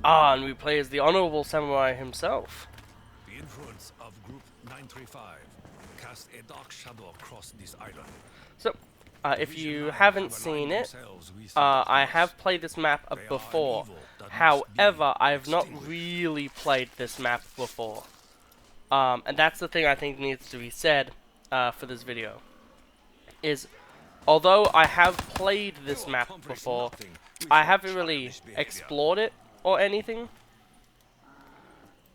Ah, and we play as the Honorable Samurai himself. The influence of Group 935 cast a dark shadow across this island. So, The if Vision you 9 haven't have aligned seen it, themselves with the I darkness. have played this map They are an before. evil that must be However, I have not extinguished. really played this map before. And that's the thing I think needs to be said for this video. Is, although I have played You this map accomplish before, nothing with I your haven't really childish behavior. explored it or anything.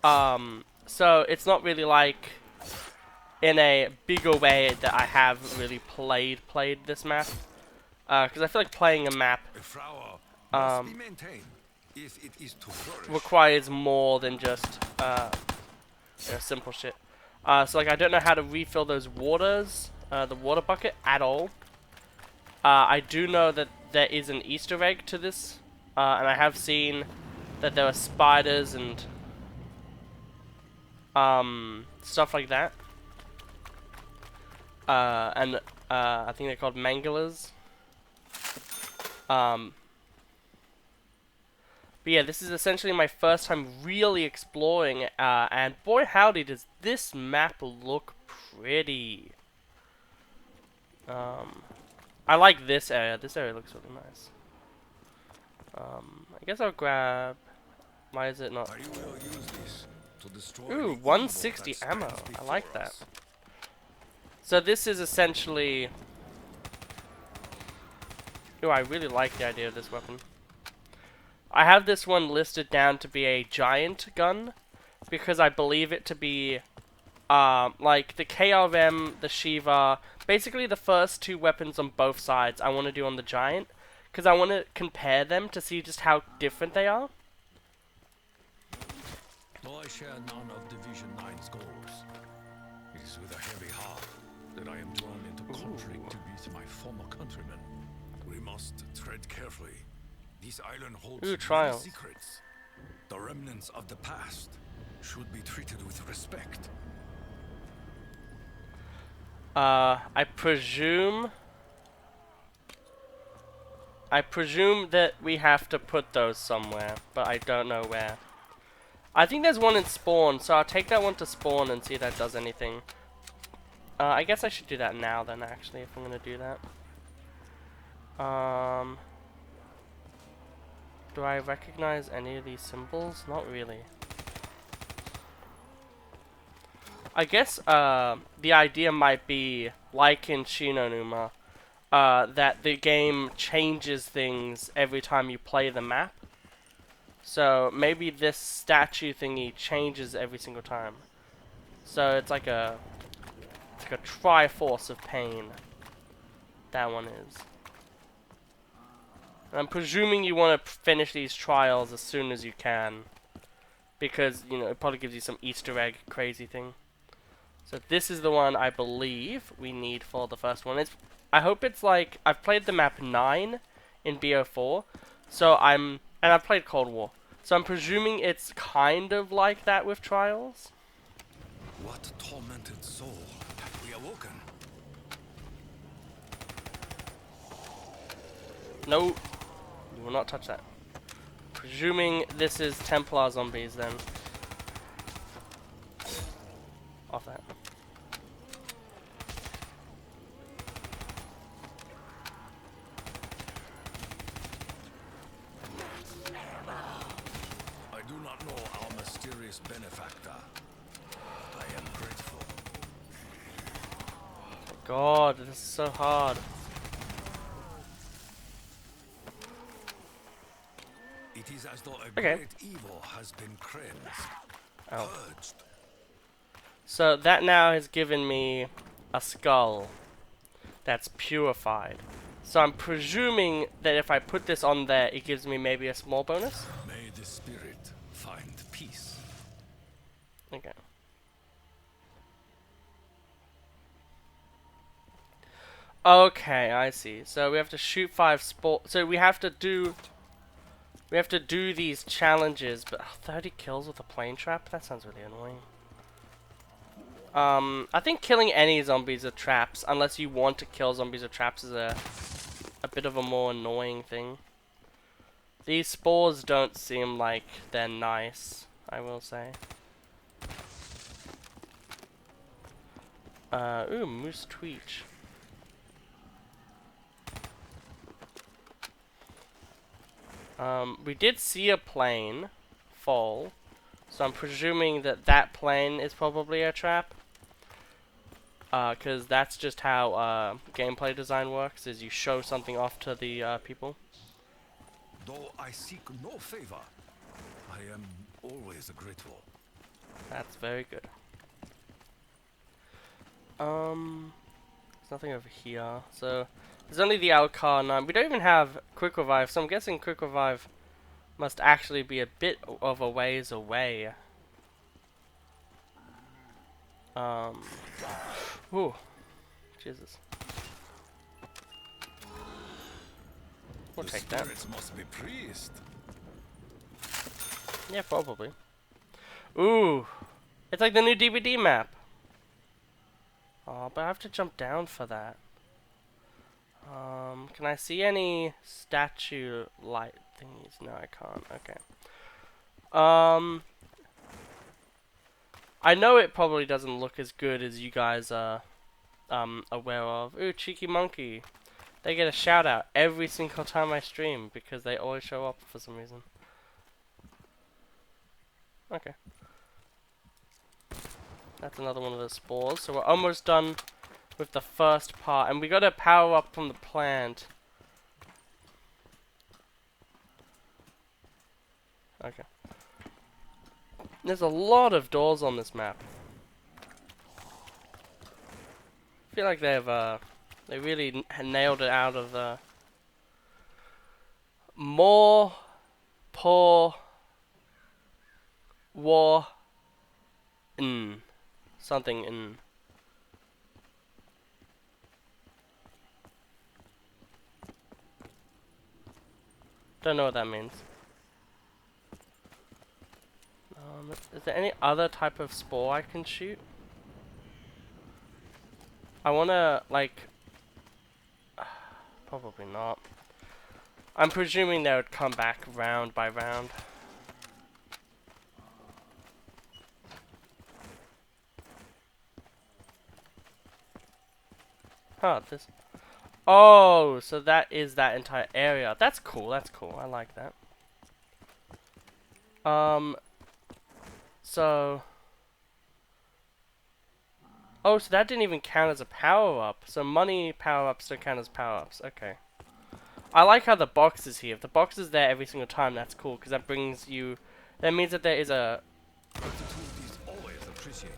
So it's not really like in a bigger way that I have really played this map. Because I feel like playing a map A flower must be um, maintained if it is to flourish. requires more than just simple shit. So like I don't know how to refill those waters, the water bucket at all. I do know that there is an Easter egg to this, and I have seen that there are spiders and stuff like that. And I think they're called mangalas. But yeah, this is essentially my first time really exploring, and boy howdy does this map look pretty. I like this area. This area looks really nice. I guess I'll grab... Why is it not... I will use this to destroy Ooh, the evil 160 that ammo. stands I like before that. us. So this is essentially... Ooh, I really like the idea of this weapon. I have this one listed down to be a giant gun, because I believe it to be, like, the KRM, the Shiva, basically the first two weapons on both sides I want to do on the giant, because I want to compare them to see just how different they are. Though I share none of Division 9's goals, it is with a heavy heart that I am drawn into conflict with my former countrymen. We must tread carefully. This island holds many trials. secrets. The remnants of the past should be treated with respect. I presume that we have to put those somewhere, but I don't know where. I think there's one in spawn, so I'll take that one to spawn and see if that does anything. I guess I should do that now then, actually, if I'm gonna do that. Do I recognize any of these symbols? Not really. I guess, the idea might be, like in Shinonuma, that the game changes things every time you play the map. So, maybe this statue thingy changes every single time. So, it's like a Triforce of Pain. That one is. And I'm presuming you want to finish these trials as soon as you can. Because, you know, it probably gives you some Easter egg crazy thing. So this is the one I believe we need for the first one. I hope it's like... I've played the map 9 in BO4. So and I've played Cold War. So I'm presuming it's kind of like that with trials. What tormented soul have we awoken? No, you will not touch that. Presuming this is Templar zombies then. Off that. I do not know our mysterious benefactor. I am grateful. God, this is so hard. It is as though a Okay. great evil has been cleansed, Oh. purged. So that now has given me a skull that's purified. So I'm presuming that if I put this on there, it gives me maybe a small bonus. May the spirit find peace. Okay. Okay, I see. So we have to shoot 5 sport. So we have to do these challenges, but 30 kills with a plane trap? That sounds really annoying. I think killing any zombies with traps, unless you want to kill zombies with traps, is a bit of a more annoying thing. These spores don't seem like they're nice, I will say. Ooh, moose tweech. We did see a plane fall, so I'm presuming that that plane is probably a trap. Because that's just how gameplay design works, is you show something off to the people. Though I seek no favor, I am always grateful. That's very good. There's nothing over here, so there's only the Alcar 9. We don't even have Quick Revive, so I'm guessing Quick Revive must actually be a bit of a ways away. Ooh, Jesus. We'll take that. Spirits must be pleased. Yeah, probably. Ooh, it's like the new DVD map. Oh, but I have to jump down for that. Can I see any statue light thingies? No, I can't. Okay. I know it probably doesn't look as good as you guys are aware of. Ooh, cheeky monkey. They get a shout out every single time I stream because they always show up for some reason. Okay. That's another one of the spores. So we're almost done with the first part, and we got to power up from the plant. Okay. There's a lot of doors on this map. I feel like they really nailed it out of the more poor war something in. Don't know what that means. Is there any other type of spore I can shoot? I wanna, like... probably not. I'm presuming they would come back round by round. Huh, this... Oh, so that is that entire area. That's cool, that's cool. I like that. So... Oh, so that didn't even count as a power-up. So money power-ups don't count as power-ups. Okay. I like how the box is here. If the box is there every single time, that's cool, because that brings you... That means that there is a... Gratitude is always appreciated.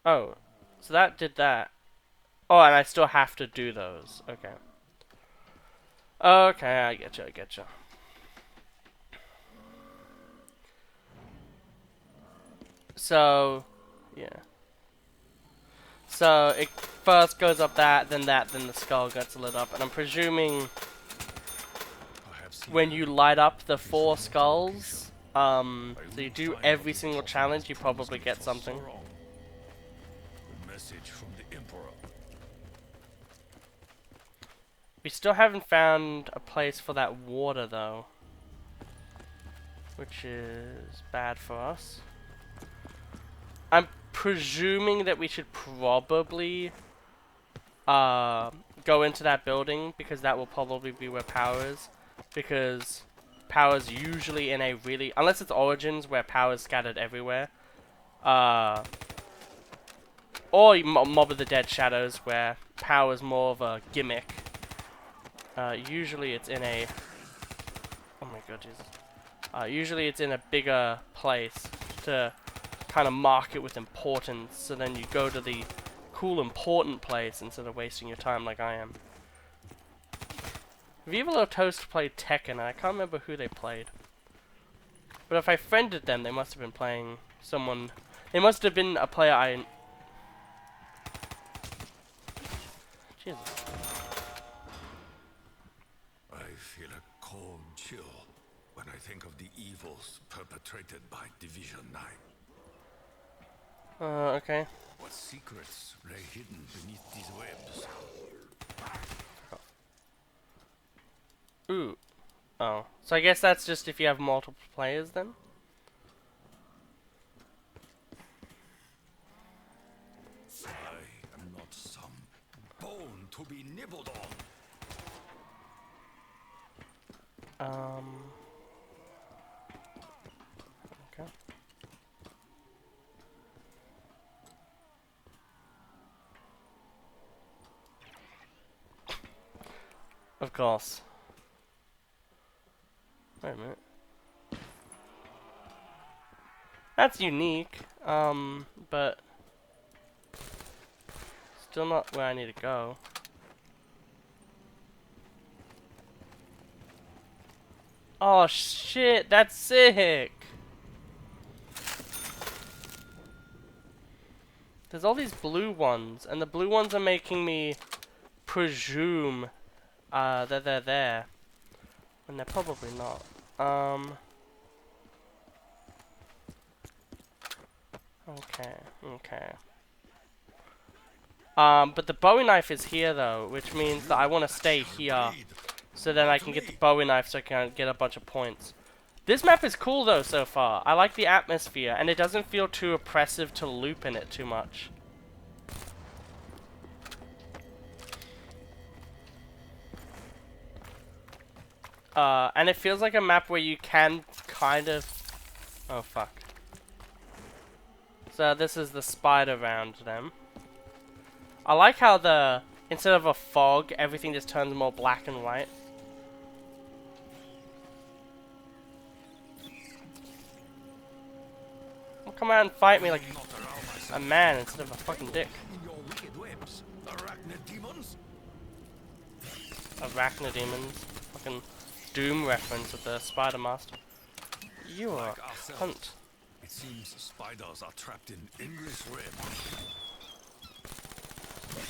Oh. So that did that. Oh, and I still have to do those. Okay. Okay, I getcha, I getcha. So... Yeah. So, it first goes up that, then the skull gets lit up. And I'm presuming when you light up the 4 skulls, so you do every single challenge, you probably get something. The message from the Emperor. We still haven't found a place for that water, though. Which is bad for us. I'm presuming that we should probably go into that building, because that will probably be where power is. Because power's usually in a really... Unless it's Origins, where power's scattered everywhere. Or Mob of the Dead Shadows, where power's more of a gimmick. Usually it's in a... Oh my god, Jesus. Usually it's in a bigger place to kind of mark it with importance, so then you go to the cool important place instead of wasting your time like I am. Viva La Toast played Tekken, and I can't remember who they played. But if I friended them, they must have been playing someone... They must have been a player I... Jesus. I feel a cold chill when I think of the evils perpetrated by Division 9. Okay. What secrets lay hidden beneath these webs? Ooh. Oh. So I guess that's just if you have multiple players then? I am not some bone to be nibbled on. Okay. Of course. Wait a minute. That's unique, but still not where I need to go. Oh shit, that's sick! There's all these blue ones, and the blue ones are making me presume that they're there. And they're probably not. Okay, okay. But the Bowie knife is here though, which means that I want to stay here. So then I can get the Bowie knife so I can get a bunch of points. This map is cool though so far. I like the atmosphere, and it doesn't feel too oppressive to loop in it too much. And it feels like a map where you can kind of... Oh, fuck. So this is the spider round then. I like how the... Instead of a fog, everything just turns more black and white. Well, come out and fight me like a man instead of a fucking dick. Arachnodemons. Fucking Doom reference with the Spider Master. You are a cunt. It seems spiders are trapped in English web.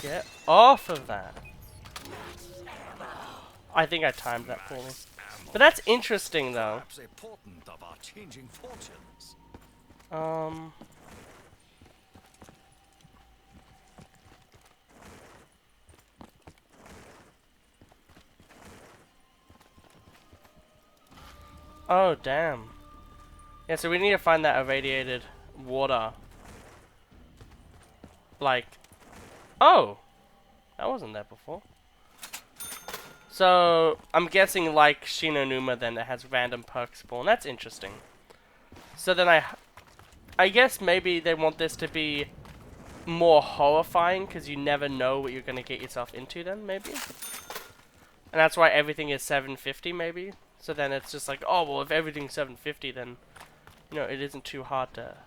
Get off of that. I think I timed that poorly. But that's interesting though. Oh, damn. Yeah, so we need to find that irradiated water. Like... Oh! That wasn't there before. So, I'm guessing like Shinonuma then, it has random perk spawn. That's interesting. So then I guess maybe they want this to be more horrifying, because you never know what you're going to get yourself into then, maybe? And that's why everything is 750, maybe? So then it's just like, oh, well, if everything's 750, then, you know, it isn't too hard to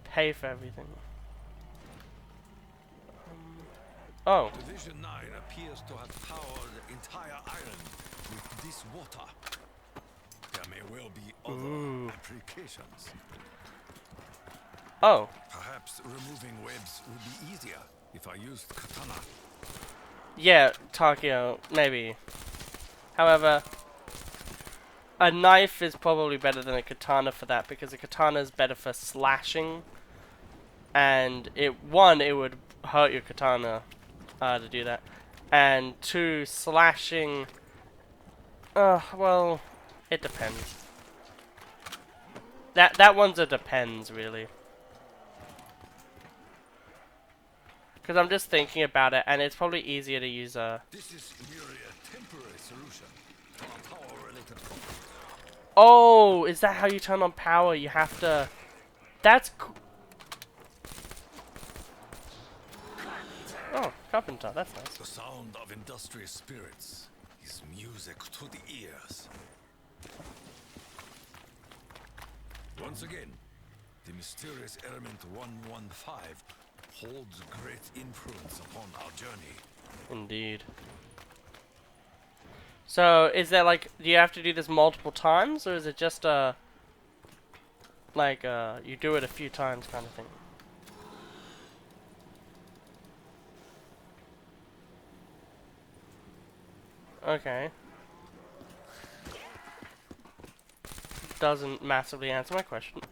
pay for everything. Oh. Division 9 appears to have powered the entire island with this water. There may well be other applications. Oh. Perhaps removing webs would be easier if I used katana. Yeah, Takio, maybe. However, a knife is probably better than a katana for that, because a katana is better for slashing. And it would hurt your katana to do that. And 2, slashing... well, it depends. That one's a depends, really. Because I'm just thinking about it, and it's probably easier to use a... This is merely a temporary solution to a power-related problem. Oh, is that how you turn on power? You have to... That's cool. Oh, carpenter, that's nice. The sound of industrious spirits is music to the ears. Once again, the mysterious element 115 holds great influence upon our journey. Indeed. So, is there like, do you have to do this multiple times, or is it just like, you do it a few times kind of thing? Okay. Doesn't massively answer my question.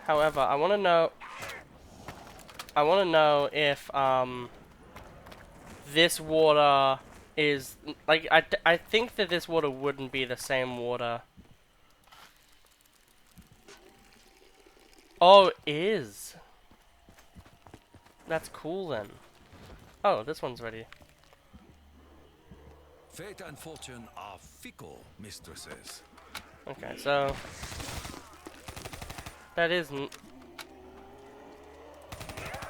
However, I want to know... I want to know if this water is like I think that this water wouldn't be the same water. Oh, it is. That's cool then. Oh, this one's ready. Fate and fortune are fickle, mistresses. Okay, so that isn't.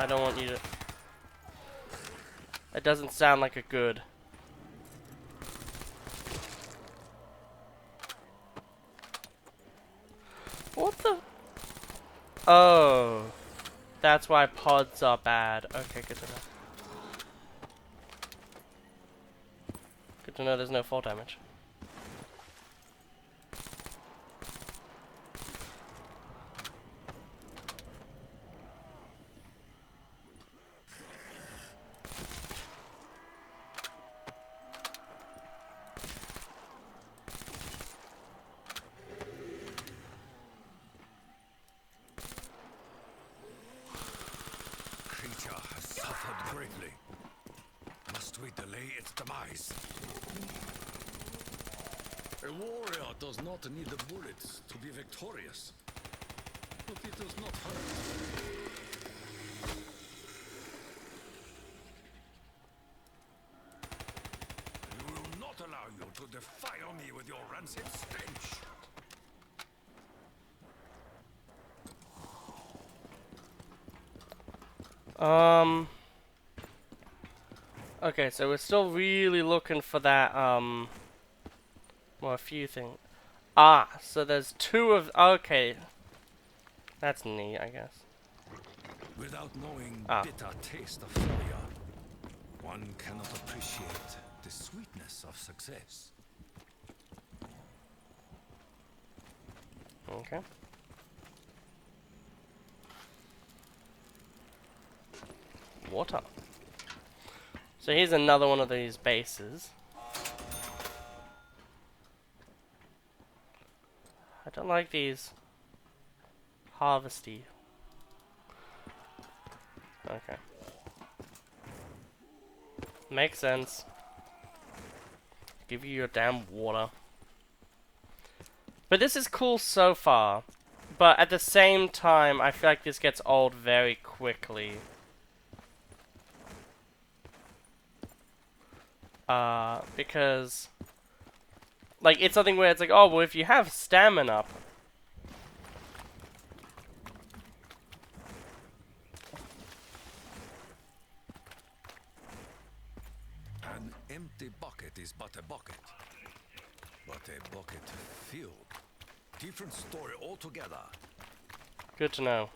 I don't want you to. It doesn't sound like a good. What the? Oh, that's why pods are bad. Okay, good to know. Good to know there's no fall damage. Creature has suffered greatly. Must we delay its demise? A warrior does not need the bullets to be victorious, but it does not hurt. We will not allow you to defile me with your rancid stench. Okay, so we're still really looking for that, well, a few things. Ah, so there's two of, okay. That's neat, I guess. Without knowing Ah. bitter taste of failure, one cannot appreciate the sweetness of success. Okay. Water. So here's another one of these bases. I don't like these harvesty. Okay. Makes sense. Give you your damn water. But this is cool so far. But at the same time, I feel like this gets old very quickly. Because like it's something where it's like, oh well, if you have stamina, An empty bucket is but a bucket, but a bucket filled. Different story altogether. good to know.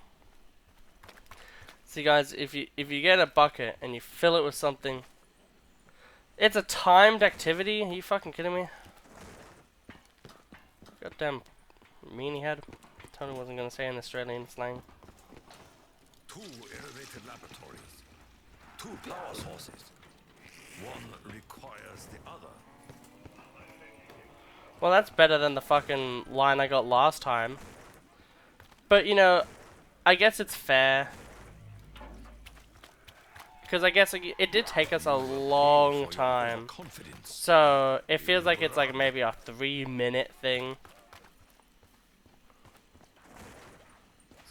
See guys, if you get a bucket and you fill it with something, it's a timed activity. Are you fucking kidding me? Goddamn meanie head. Totally wasn't gonna say in Australian slang. 2 elevated laboratories, 2 power sources. One requires the other. Well, that's better than the fucking line I got last time. But you know, I guess it's fair. Because I guess like, it did take us a long time. So it feels like it's like maybe a 3-minute thing.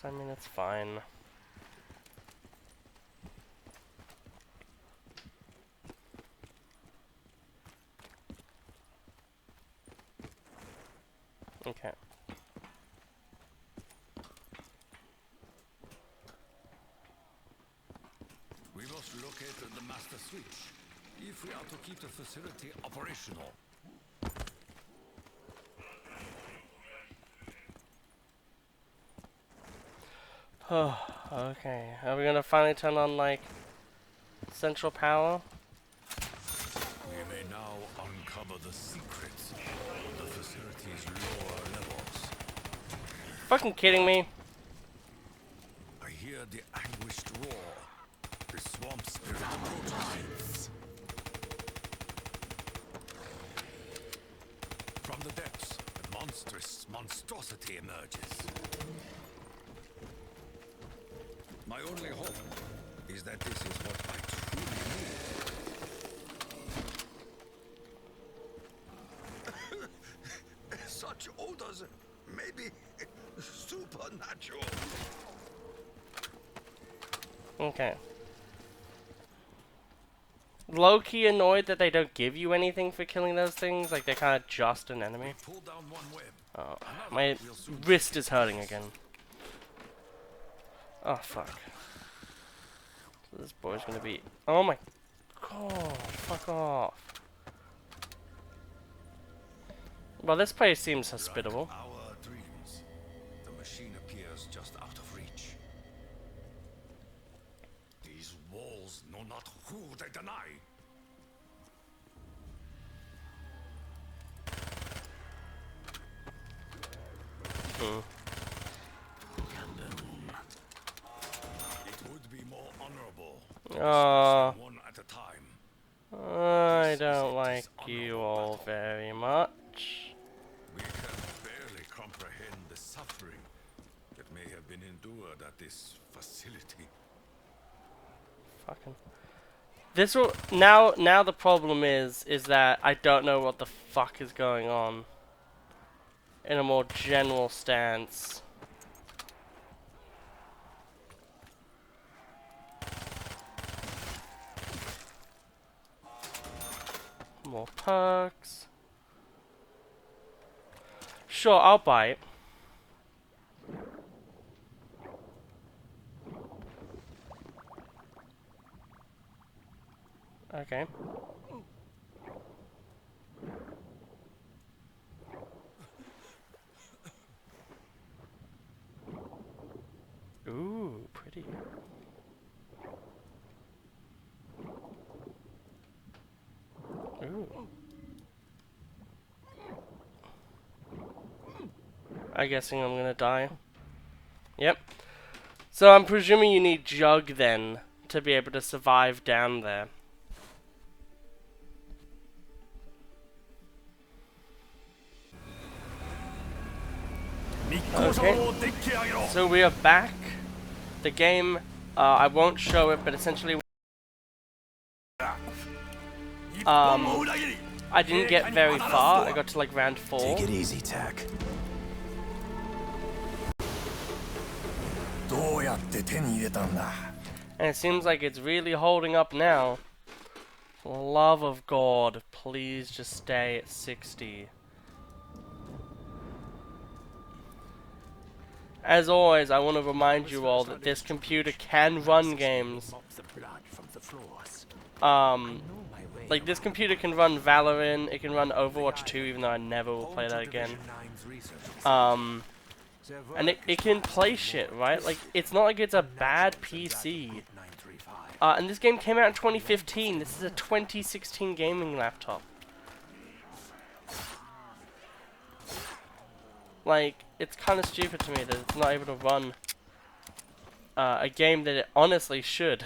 So I mean, it's fine. Okay. We must locate the master switch if we are to keep the facility operational. Okay. Are we gonna finally turn on like central power? We may now uncover the secrets of the facility's lower levels. Fucking kidding me? I hear the anguished roar. The swamp spirit approaches. From the depths, a monstrous monstrosity emerges. My only hope is that this is what I truly need. Such odors, maybe supernatural. Okay. Low-key annoyed that they don't give you anything for killing those things. Like, they're kind of just an enemy. Pull down one web. Oh, my wrist is hurting again. Oh, fuck. So this boy's gonna be... Oh my... God, fuck off. Well, this place seems hospitable. Our dreams. The machine appears just out of reach. These walls know not who they deny. It would be more honorable to Oh, one at a time. I don't like you all very much. We can barely comprehend the suffering that may have been endured at this facility. Fucking... This will... Now the problem is that I don't know what the fuck is going on. In a more general stance. More perks. Sure, I'll buy it. Okay. Ooh, pretty. Ooh. I'm guessing I'm gonna die. Yep. So I'm presuming you need Jug then to be able to survive down there. Okay. So we are back. The game, I won't show it, but essentially, I didn't get very far. I got to like round 4. Take it easy, Tack. And it seems like it's really holding up now. For the love of God, please just stay at 60. As always, I want to remind you all that this computer can run games. Like this computer can run Valorant, it can run Overwatch 2, even though I never will play that again. And it can play shit, right? Like, it's not like it's a bad PC. And this game came out in 2015. This is a 2016 gaming laptop. Like, it's kind of stupid to me that it's not able to run a game that it honestly should.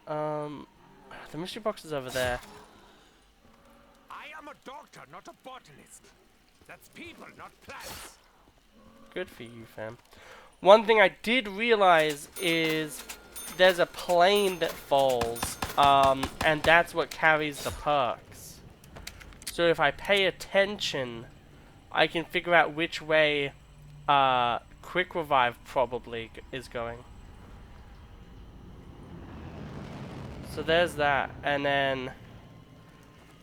The mystery box is over there. I am a doctor, not a botanist. That's people, not plants. Good for you, fam. One thing I did realize is there's a plane that falls, and that's what carries the perks. So if I pay attention, I can figure out which way Quick Revive probably is going. So there's that, and then,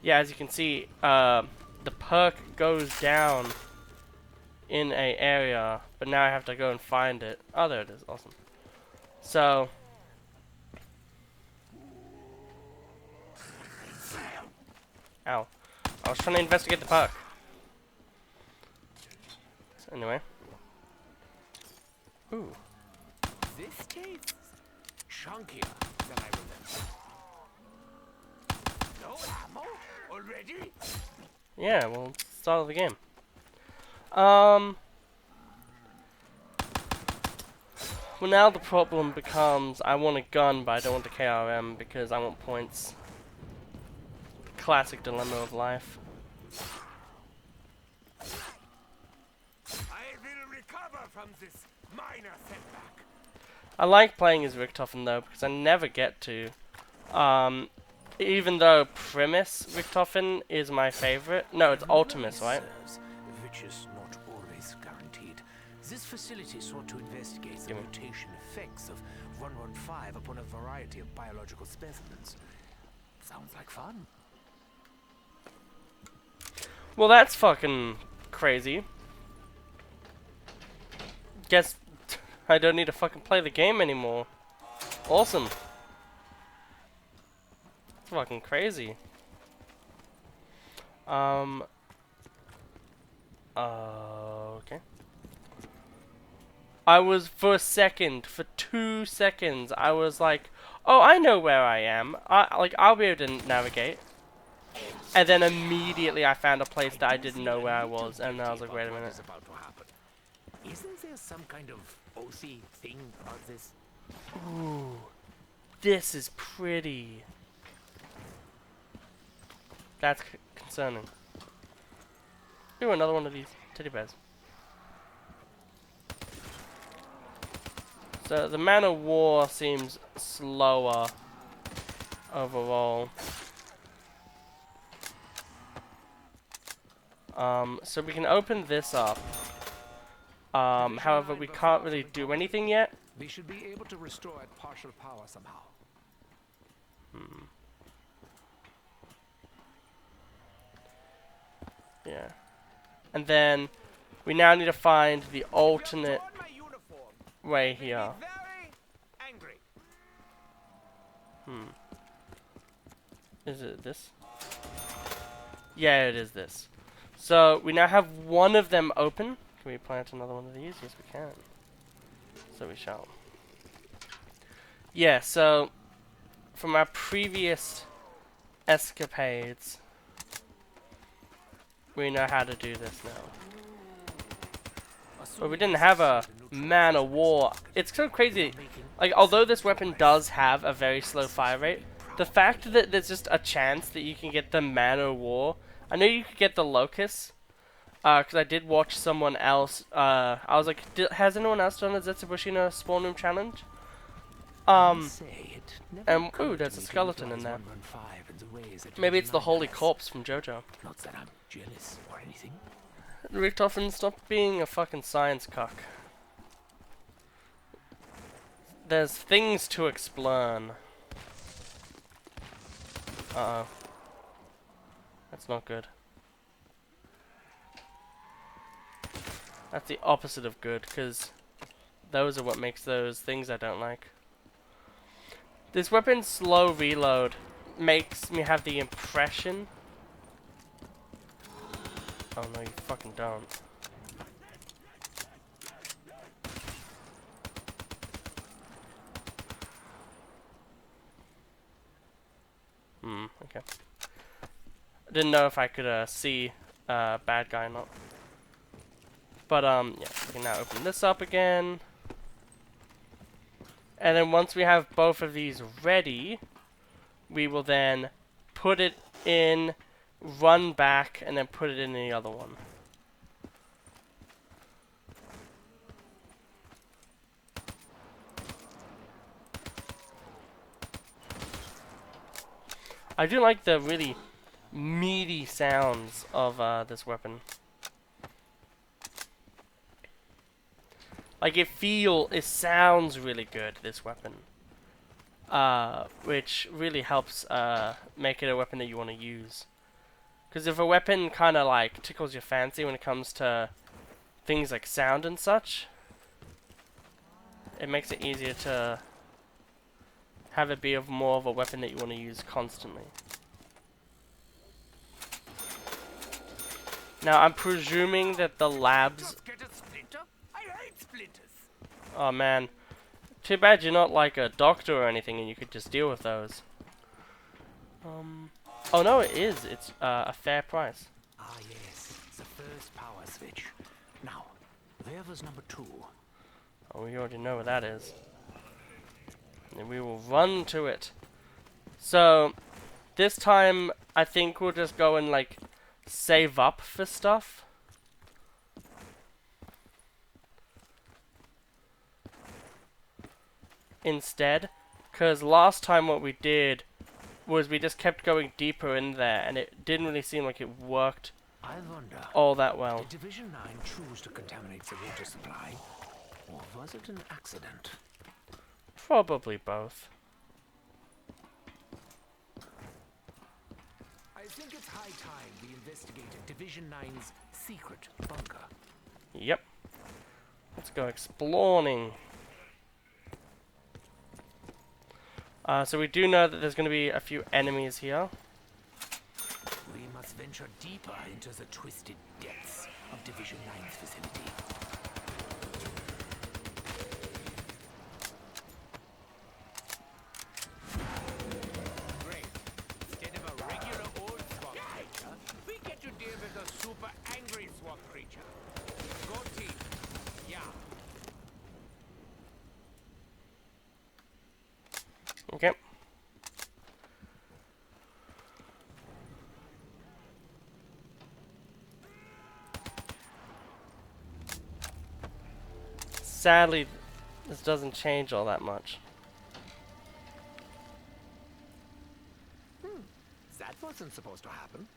yeah, as you can see, the perk goes down in a area, but now I have to go and find it. Oh, there it is. Awesome. So, ow. I was trying to investigate the perk. So anyway. Ooh. This tastes chunkier than I remember. No ammo already? Yeah, well, start of the game. Well, now the problem becomes I want a gun, but I don't want the KRM because I want points. Classic dilemma of life. I will recover from this minor setback. I like playing as Richtofen though, because I never get to. Even though Primus Richtofen is my favorite. No, it's Ultimus, right? Which is not always guaranteed. This facility sought to investigate the mutation effects of 115 upon a variety of biological specimens. Sounds like fun. Well, that's fucking crazy. Guess I don't need to fucking play the game anymore. Awesome. It's fucking crazy. Okay. I was, for a second, for 2 seconds, I was like, oh, I know where I am. I'll be able to navigate. And then immediately I found a place that I didn't know where I was, and I was like, wait a minute. Isn't there some kind of OC thing about this? Ooh, this is pretty. That's concerning. Ooh, another one of these teddy bears. So the Man of War seems slower overall. So we can open this up. However, we can't really do anything yet. We should be able to restore it partial power somehow. Yeah. And then we now need to find the alternate way here. Is it this? Yeah, it is this. So we now have one of them open. Can we plant another one of these? Yes, we can. So we shall. Yeah, so from our previous escapades, we know how to do this now. But we didn't have a Man of War. It's so crazy. Like, although this weapon does have a very slow fire rate, the fact that there's just a chance that you can get the Man of War. I know you could get the Locust, because I did watch someone else. I was like, has anyone else done a Zetsubou spawn room challenge? And ooh, there's a skeleton in there. Maybe it's the Holy Corpse from JoJo. Not that I'm jealous or anything. Richtofen, stop being a fucking science cuck. There's things to explain. Uh-oh. That's not good. That's the opposite of good, because those are what makes those things I don't like. This weapon's slow reload makes me have the impression... Oh no, you fucking don't. Okay. I didn't know if I could see bad guy or not. But yeah, we can now open this up again. And then once we have both of these ready, we will then put it in, run back, and then put it in the other one. I do like the really meaty sounds of this weapon. Like it sounds really good, this weapon. Which really helps make it a weapon that you want to use. Because if a weapon kind of like tickles your fancy when it comes to things like sound and such, it makes it easier to have it be more of a weapon that you want to use constantly. Now I'm presuming that the labs... Oh man, too bad you're not like a doctor or anything and you could just deal with those. Oh no, it is. It's a fair price. Ah yes, the first power switch. Now, where was number 2? Oh, we already know where that is. And we will run to it. So, this time, I think we'll just go and, like, save up for stuff. instead. Because last time what we did was we just kept going deeper in there, and it didn't really seem like it worked I wonder, all that well. did Division 9 choose to contaminate the water supply? Or was it an accident? Probably both. I think it's high time we investigated Division 9's secret bunker. Yep. Let's go exploring. So we do know that there's going to be a few enemies here. We must venture deeper into the twisted depths of Division 9's facility. Great. Instead of a regular old swamp creature, we get to deal with a super angry swamp creature. Go team. Yeah. Okay. Sadly, this doesn't change all that much. That wasn't supposed to happen.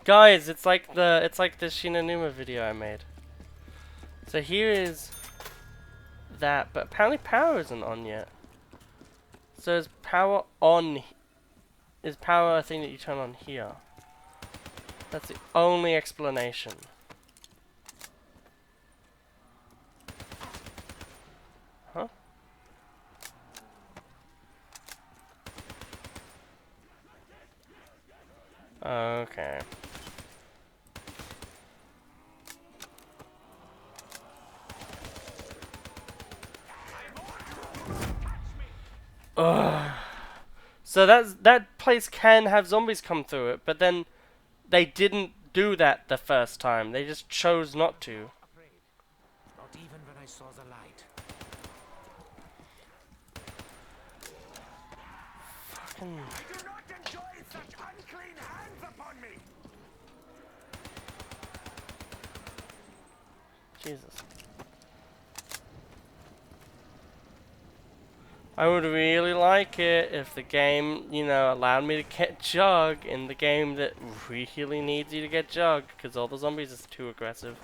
Guys, it's like the Shinanuma video I made. So here is that, but apparently power isn't on yet. So is power on? Is power a thing that you turn on here? That's the only explanation. Huh? Okay. Ugh. So that place can have zombies come through it, but then they didn't do that the first time. They just chose not to. Afraid. Not even when I saw the light. Fucking. I do not enjoy such unclean hands upon me! Jesus. I would really like it if the game, you know, allowed me to get Jug in the game that really needs you to get Jug, because all the zombies is too aggressive.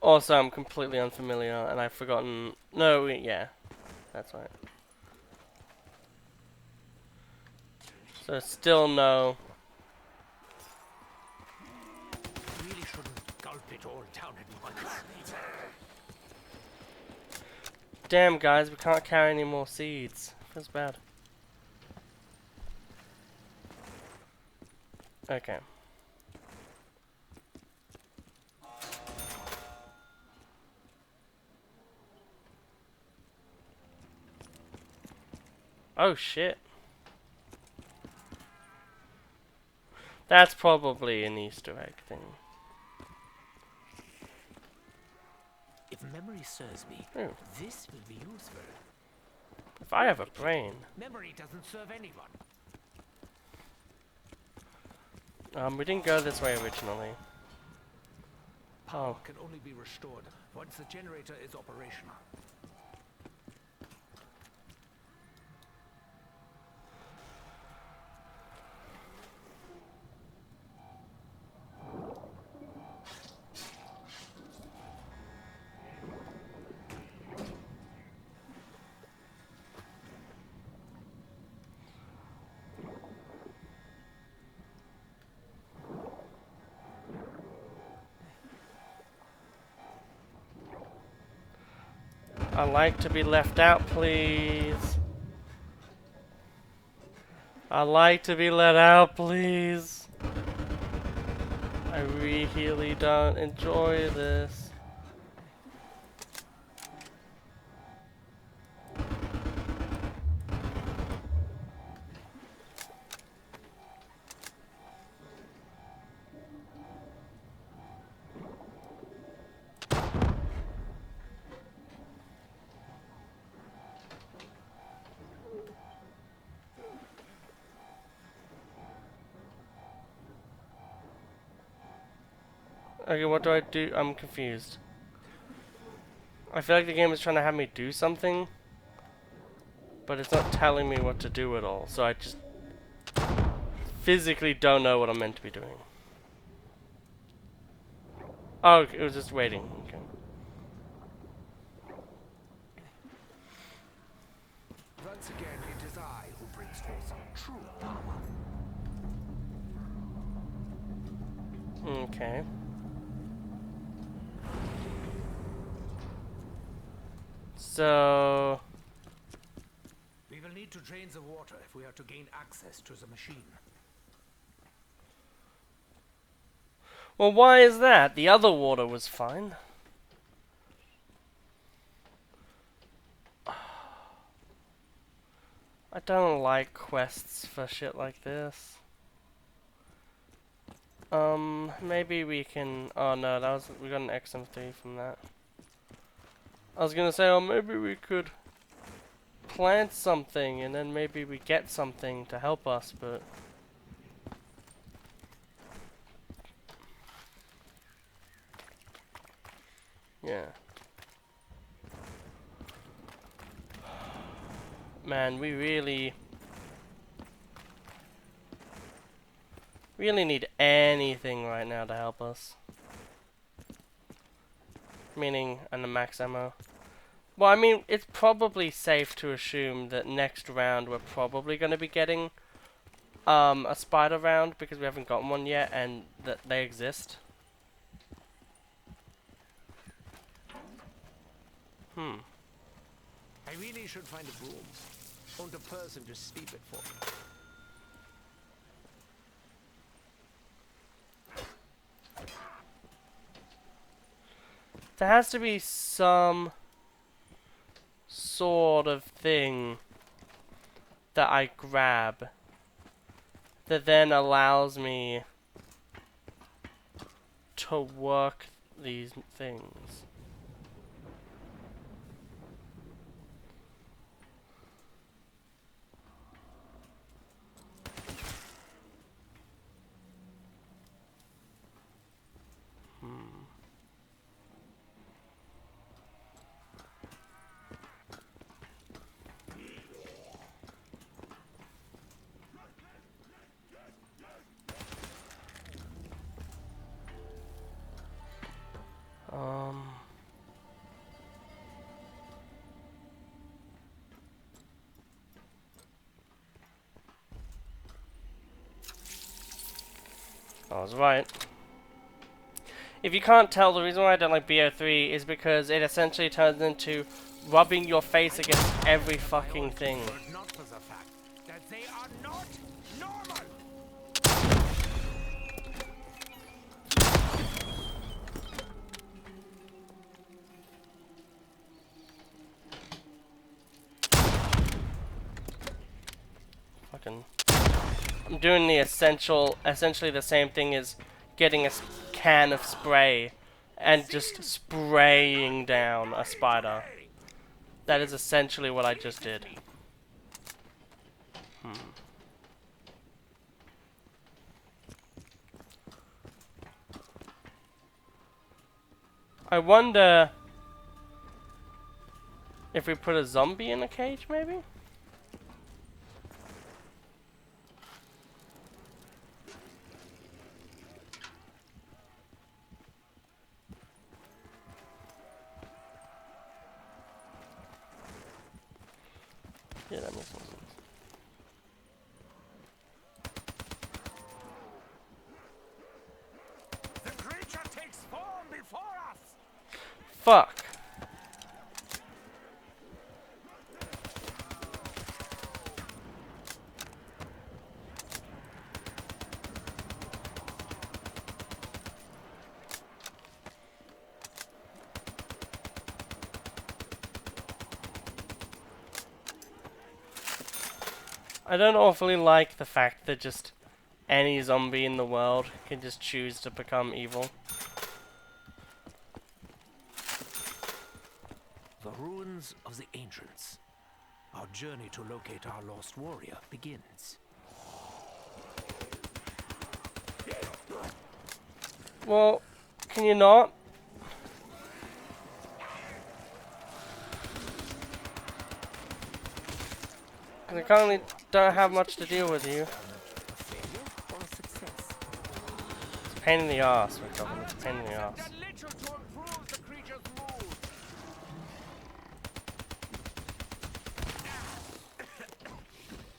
Also, I'm completely unfamiliar, and I've forgotten. No, yeah, that's right. So still no. Really shouldn't gulp it all down at once. Damn, guys, we can't carry any more seeds. Feels bad. Okay. Oh shit. That's probably an Easter egg thing. If memory serves me, Ooh. this will be useful. If I have a brain. Memory doesn't serve anyone. We didn't go this way originally. Power Oh. can only be restored once the generator is operational. I like to be left out, please. I like to be let out, please. I really don't enjoy this. Okay, what do I do? I'm confused. I feel like the game is trying to have me do something, but it's not telling me what to do at all. So I just physically don't know what I'm meant to be doing. Oh, it was just waiting. Okay. Once again, it is I who brings forth some true power. Okay. So... We will need to drain the water if we are to gain access to the machine. Well, why is that? The other water was fine. I don't like quests for shit like this. Maybe we can... Oh no, that was... We got an XM3 from that. I was gonna say, oh, maybe we could plant something and then maybe we get something to help us, but... Yeah. Man, we really need anything right now to help us. Meaning, and the max ammo. Well, I mean, it's probably safe to assume that next round we're probably going to be getting a spider round because we haven't gotten one yet, and that they exist. I really should find a broom. And a person to sweep it for me. There has to be some sort of thing that I grab that then allows me to work these things. I was right. If you can't tell, the reason why I don't like BO3 is because it essentially turns into rubbing your face against every fucking thing. But not for the fact that they are not normal. Fucking... I'm doing the essentially the same thing as getting a can of spray and just spraying down a spider. That is essentially what I just did. I wonder if we put a zombie in a cage, maybe? Yeah, that makes more sense. The creature takes form before us. Fuck. I don't awfully like the fact that just any zombie in the world can just choose to become evil. The ruins of the ancients. Our journey to locate our lost warrior begins. Well, Can you not? I currently don't have much to deal with you. A failure or a success? It's a pain in the ass, we're talking. It's a pain in the ass. Done little to improve the creature's mood.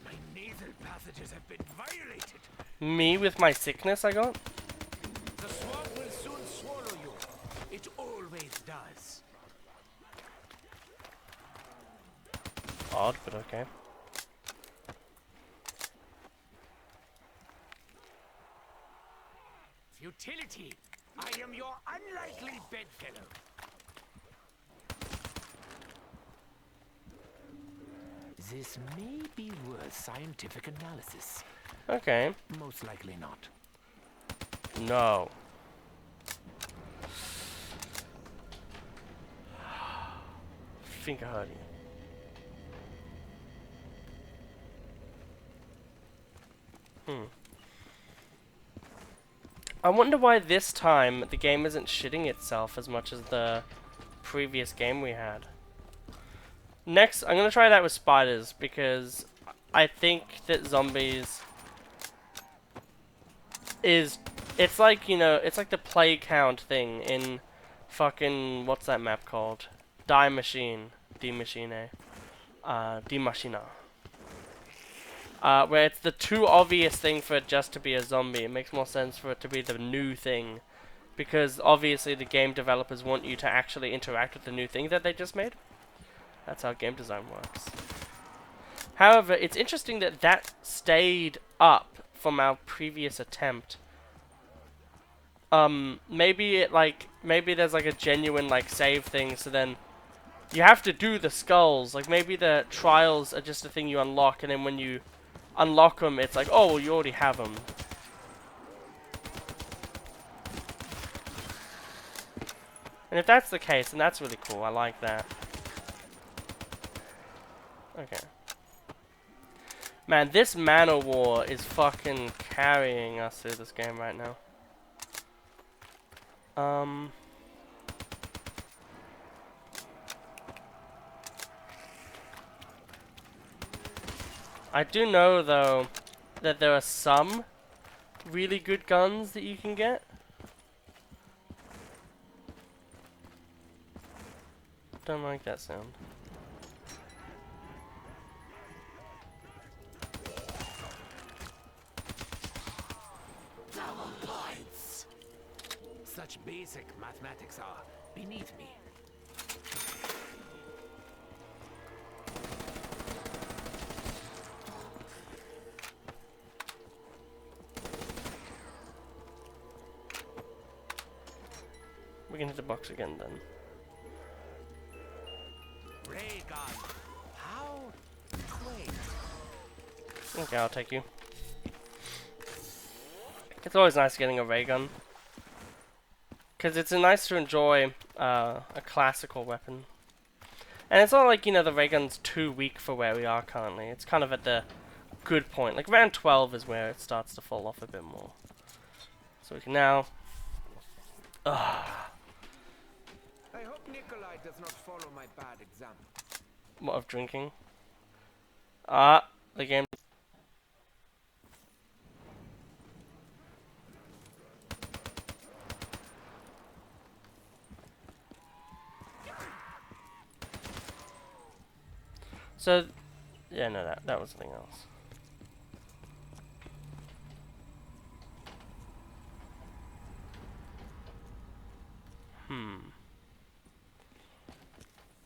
My nasal passages have been violated. Me with my sickness I got? The swamp will soon swallow you. It always does. Odd, but okay. Futility. I am your unlikely bedfellow. This may be worth scientific analysis. Okay. Most likely not. No. Think I heard you. I wonder why this time the game isn't shitting itself as much as the previous game we had. Next, I'm gonna try that with spiders because I think that zombies it's like, you know, it's like the play count thing in fucking, what's that map called? Die Machine. Die Machine. Die Machina. Where it's the too obvious thing for it just to be a zombie. It makes more sense for it to be the new thing. Because obviously the game developers want you to actually interact with the new thing that they just made. That's how game design works. However, it's interesting that that stayed up from our previous attempt. Maybe there's like a genuine like save thing, so then you have to do the skulls. Like maybe the trials are just a thing you unlock, and then when you unlock them, it's like, oh, well, you already have them. And if that's the case, then that's really cool. I like that. Okay. Man, this mana war is fucking carrying us through this game right now. I do know, though, that there are some really good guns that you can get. Don't like that sound. Such basic mathematics are beneath me. We can hit the box again then. Ray gun. How quaint. Okay, I'll take you. It's always nice getting a ray gun. Because it's nice to enjoy a classical weapon. And it's not like, you know, the ray gun's too weak for where we are currently. It's kind of at the good point. Like round 12 is where it starts to fall off a bit more. So we can now... I hope Nikolai does not follow my bad example. What of drinking? Ah, the game... So, yeah, no, that was something else.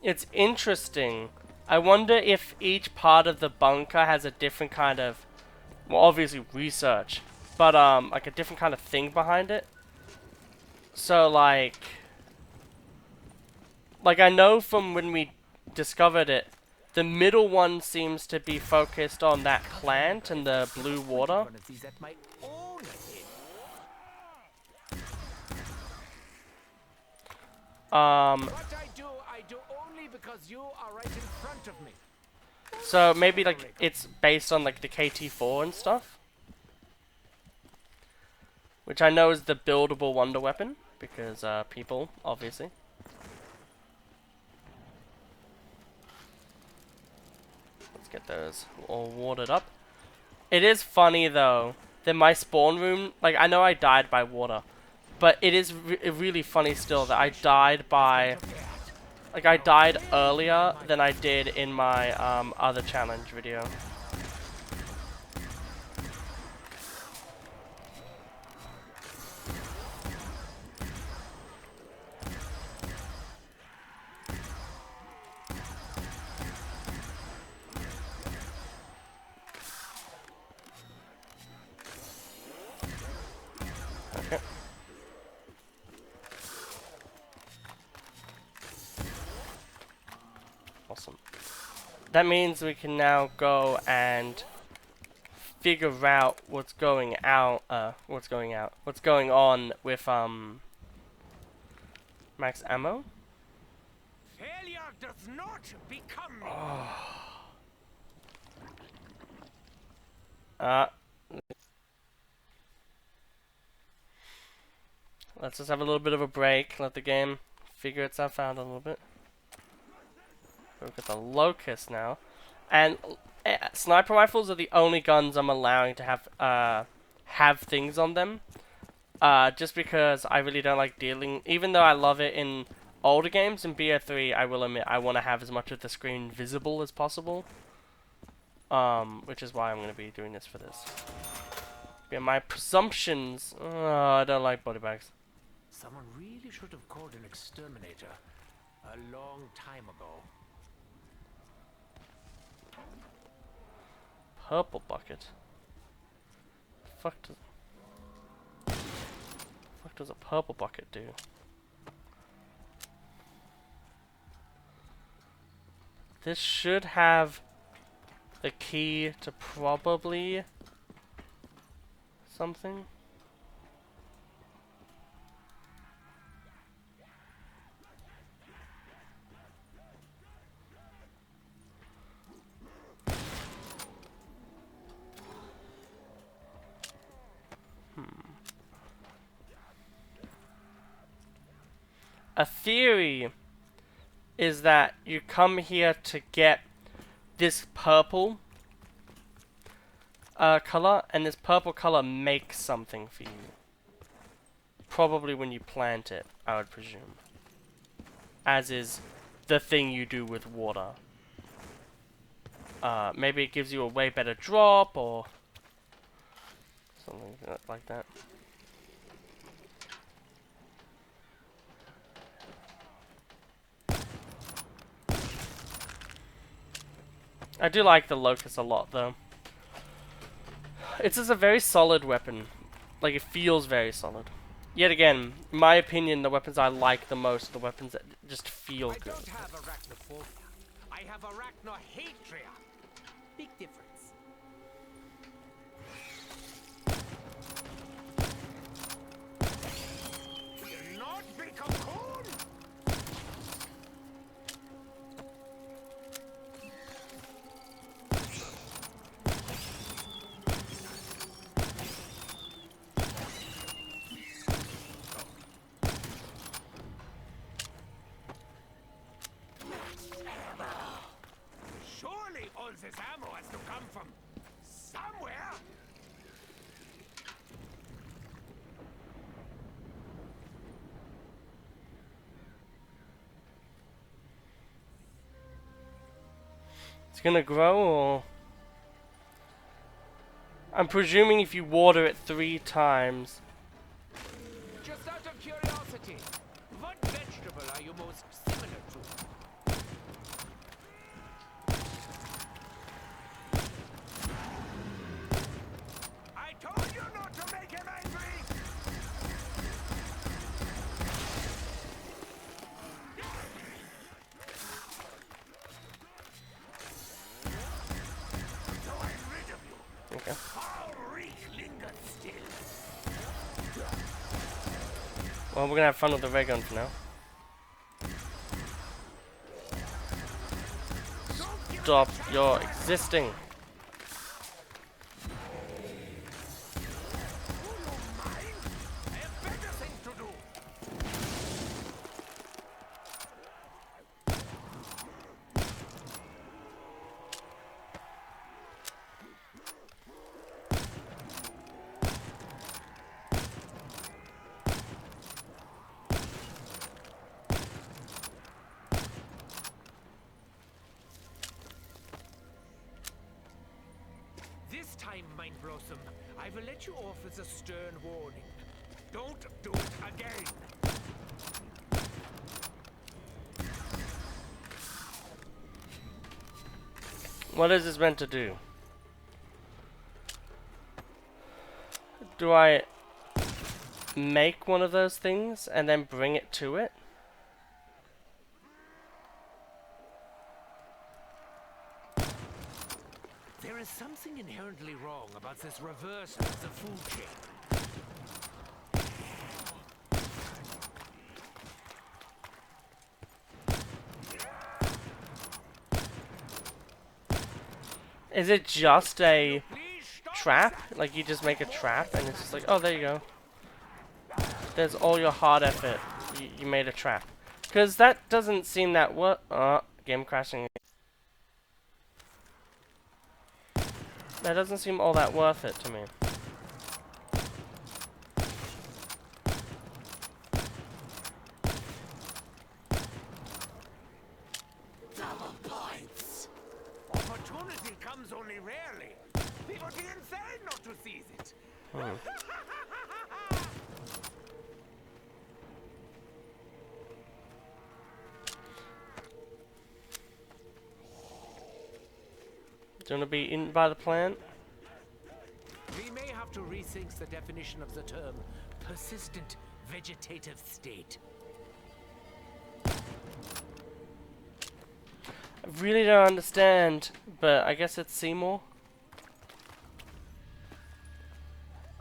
It's interesting. I wonder if each part of the bunker has a different kind of, well, obviously research, but like a different kind of thing behind it. So like I know from when we discovered it, the middle one seems to be focused on that plant and the blue water. One of these at my own head. What I do only because you are right in front of me. So maybe like it's based on like the KT4 and stuff, which I know is the buildable wonder weapon. because people, obviously. Let's get those all watered up. It is funny though that my spawn room, like I know I died by water, but it is really funny still that I died by, like I died earlier than I did in my other challenge video. Okay. Awesome. That means we can now go and figure out what's going on with max ammo. Failure does not become me. Let's just have a little bit of a break, let the game figure itself out a little bit. Look at the locust now. And sniper rifles are the only guns I'm allowing to have things on them. Just because I really don't like dealing, even though I love it in older games, in BO3 I will admit I want to have as much of the screen visible as possible. Which is why I'm going to be doing this for this. Yeah, my presumptions, I don't like body bags. Someone really should have called an exterminator a long time ago. Purple bucket. Fuck does a purple bucket do? This should have the key to probably something. A theory is that you come here to get this purple color, and this purple color makes something for you. Probably when you plant it, I would presume. As is the thing you do with water. Maybe it gives you a way better drop, or something like that. I do like the locust a lot, though. It's just a very solid weapon. Like, it feels very solid. Yet again, in my opinion, the weapons I like the most are the weapons that just feel good. I don't have arachnophobia. I have arachnohatria. Big difference. Will not be cocoon. Surely all this ammo has to come from somewhere. It's gonna grow, or... I'm presuming if you water it 3 times... Just out of curiosity, what vegetable are you most similar to? I told you not to make him angry! So I'm rid of you. Okay. Foul reek lingers still. Well, we're gonna have fun with the ray gun for now. Stop your existing. I have better things to do. Blossom. I will let you off as a stern warning. Don't do it again. What is this meant to do? Do I make one of those things and then bring it to it? There is something inherently wrong about this reversal of the food chain. Is it just a trap? Like you just make a trap and it's just like, oh, there you go. There's all your hard effort. You made a trap. Because that doesn't seem that game crashing. That doesn't seem all that worth it to me. Double points. Opportunity comes only rarely. It would be insane not to seize it. Do you want to be eaten by the plant? We may have to rethink the definition of the term persistent vegetative state. I really don't understand, but I guess it's Seymour.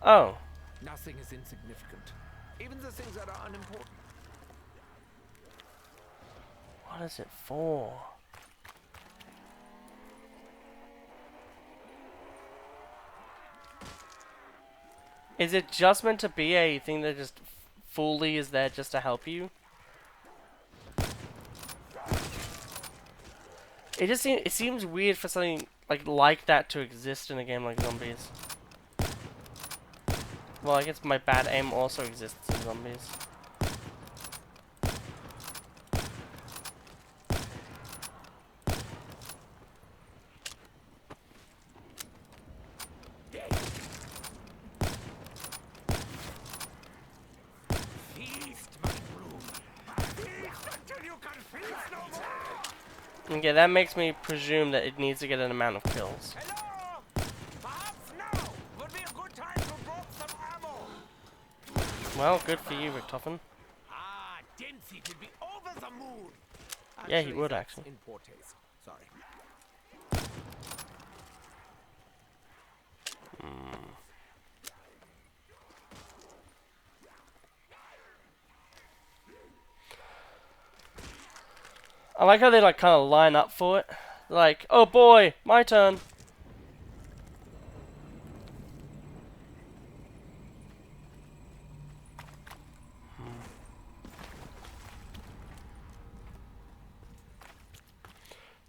Oh. Nothing is insignificant. Even the things that are unimportant. What is it for? Is it just meant to be a thing that just fully is there just to help you? It seems weird for something like that to exist in a game like Zombies. Well, I guess my bad aim also exists in Zombies. Okay, that makes me presume that it needs to get an amount of kills. Hello? Perhaps now would be a good time to drop some ammo. Well, good for you, Richtofen. Ah, Dempsey will be over the moon. Yeah, he would actually. In poor taste. Sorry. I like how they kind of line up for it. Like, oh boy, my turn.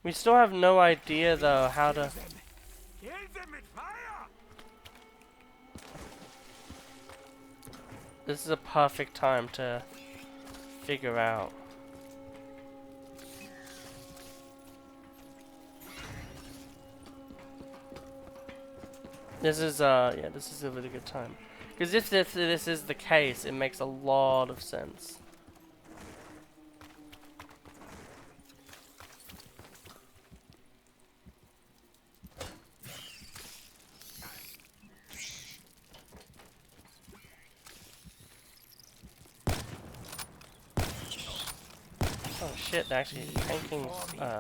We still have no idea though how to. Kill them with fire. This is a perfect time to figure out. This is yeah, this is a really good time. Because if this is the case, it makes a lot of sense. Oh shit, they're actually tanking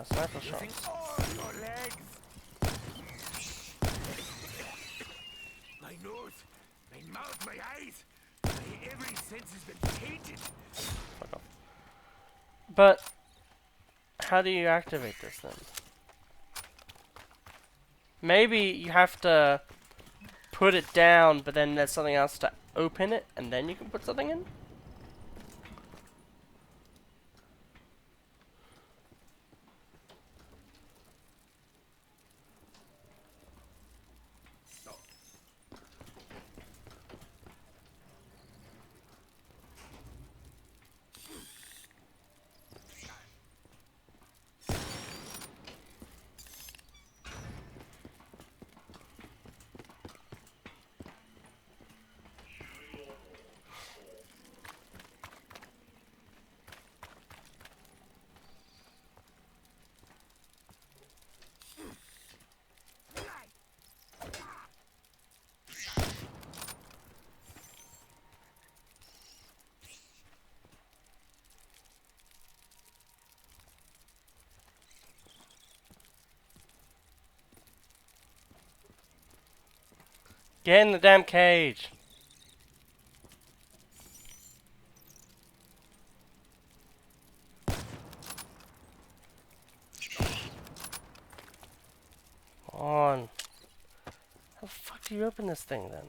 sniper shots. Your legs. My nose, my mouth, my eyes, my every sense has been tainted. Fuck off. But how do you activate this then? Maybe you have to put it down, but then there's something else to open it, and then you can put something in? Get in the damn cage. Come on. How the fuck do you open this thing then?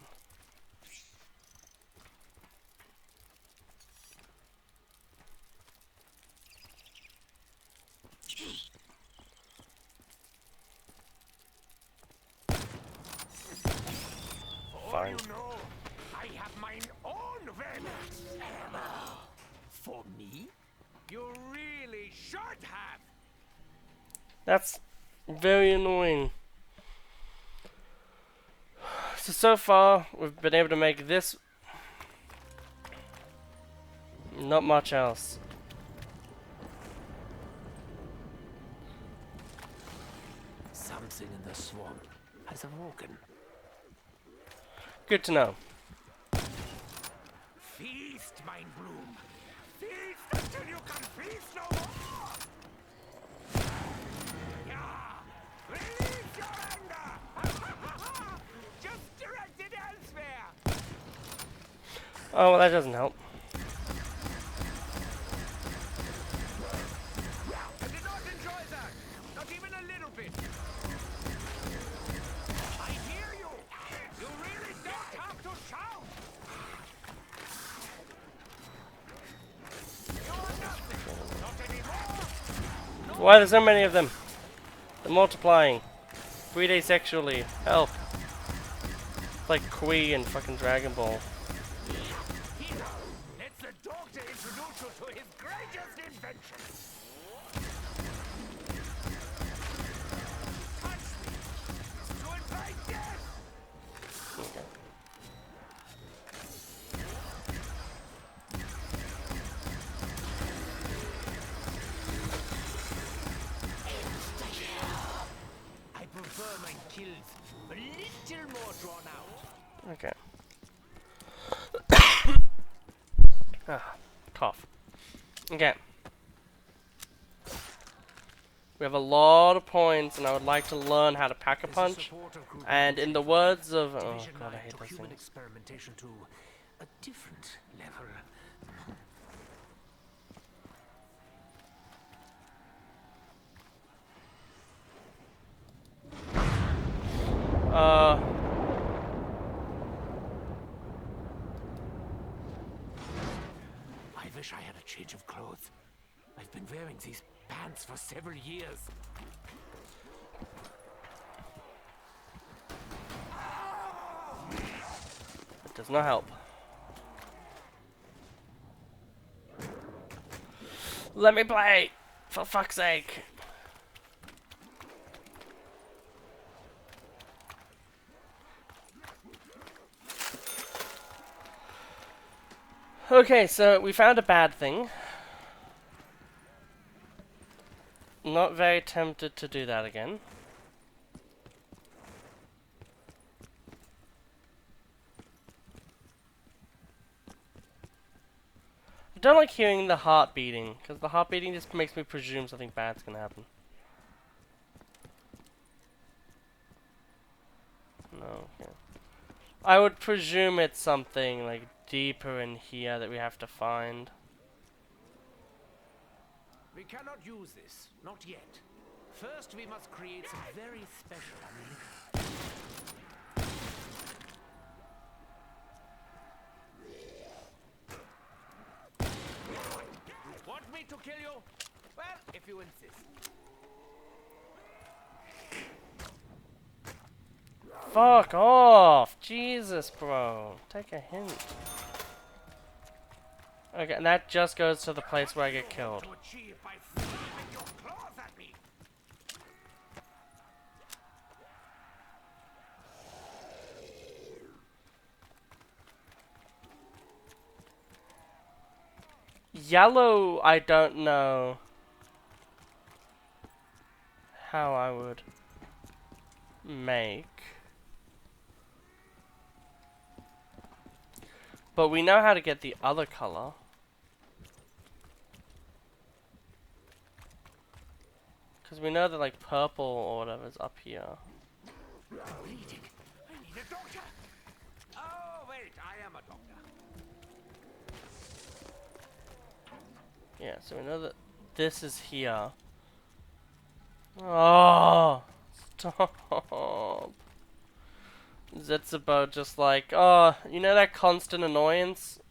For you know, I have mine own venom. Ammo. For me? You really should have. That's very annoying. So far, we've been able to make this. Not much else. Something in the swamp has awoken. Good to know. Feast, mine bloom. Feast until you can feast no more. Yeah. Release your anger. Just direct it elsewhere. Oh, well, that doesn't help. I did not enjoy that. Not even a little bit. I hear you. You really don't have to shout. You are nothing. Not anymore. Why are there so many of them? They're multiplying. Breed asexually. Help. It's like Kui and fucking Dragon Ball. Hero, let the doctor introduce you to his greatest invention. Touch me. To invite death. I prefer my kills a little more drawn out. Okay. Ah, cough. Okay. We have a lot of points, and I would like to learn how to pack a punch. And in the words of... Oh god, I hate took those human things. experimentation to a different level. I wish I had a change of clothes. I've been wearing these pants for several years. It does not help. Let me play! For fuck's sake! Okay, so we found a bad thing. Not very tempted to do that again. I don't like hearing the heart beating, because the heart beating just makes me presume something bad's gonna happen. No, okay. I would presume it's something like deeper in here that we have to find. We cannot use this, not yet. First, we must create some very special ammunition. You want me to kill you? Well, if you insist. Fuck off! Jesus, bro. Take a hint. Okay, and that just goes to the place where I get killed. To achieve by slamming your claws at me. Yellow, I don't know how I would make. But we know how to get the other color. Because we know that like purple or whatever is up here. I'm bleeding. I need a doctor. Yeah, so we know that this is here. Oh, stop. Zetsubou just like, oh, you know that constant annoyance?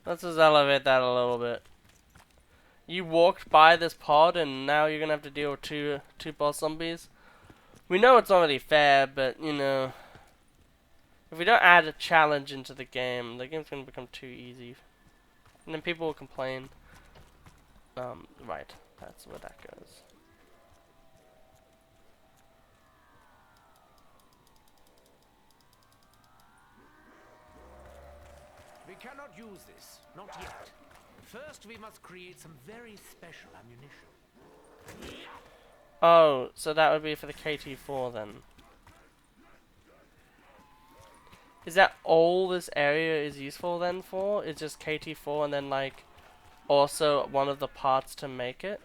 Let's just elevate that a little bit. You walked by this pod and now you're gonna have to deal with two boss zombies. We know it's not really fair, but you know, if we don't add a challenge into the game's gonna become too easy. And then people will complain. Right, that's where that goes. We cannot use this, not yet. First, we must create some very special ammunition. Oh, so that would be for the KT4 then. Is that all this area is useful then for? Is just KT4 and then like also one of the parts to make it?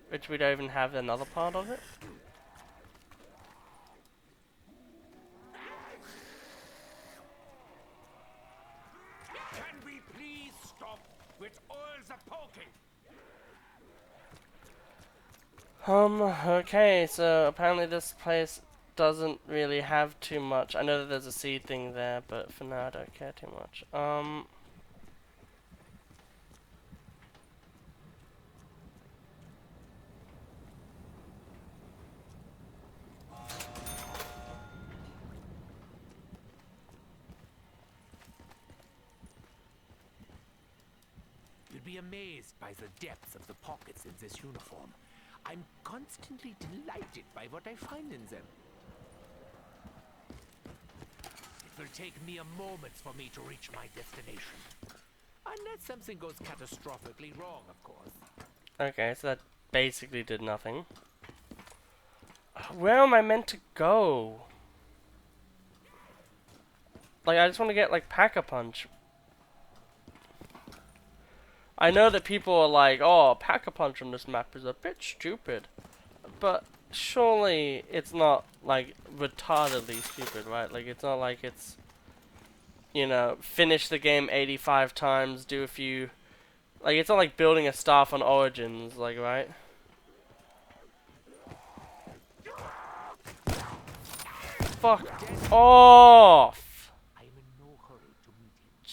Which we don't even have another part of it? Can we please stop with all the poking? Okay, so apparently this place doesn't really have too much. I know that there's a seed thing there, but for now I don't care too much. You'd be amazed by the depth of the pockets in this uniform. I'm constantly delighted by what I find in them. It will take mere moments for me to reach my destination. Unless something goes catastrophically wrong, of course. Okay, so that basically did nothing. Where am I meant to go? Like, I just want to get, like, Pack-a-Punch. I know that people are like, oh, Pack-a-Punch on this map is a bit stupid. But surely it's not, like, retardedly stupid, right? Like, it's not like it's, you know, finish the game 85 times, do a few... Like, it's not like building a staff on Origins, like, right? Fuck off! I am in no hurry to meet him.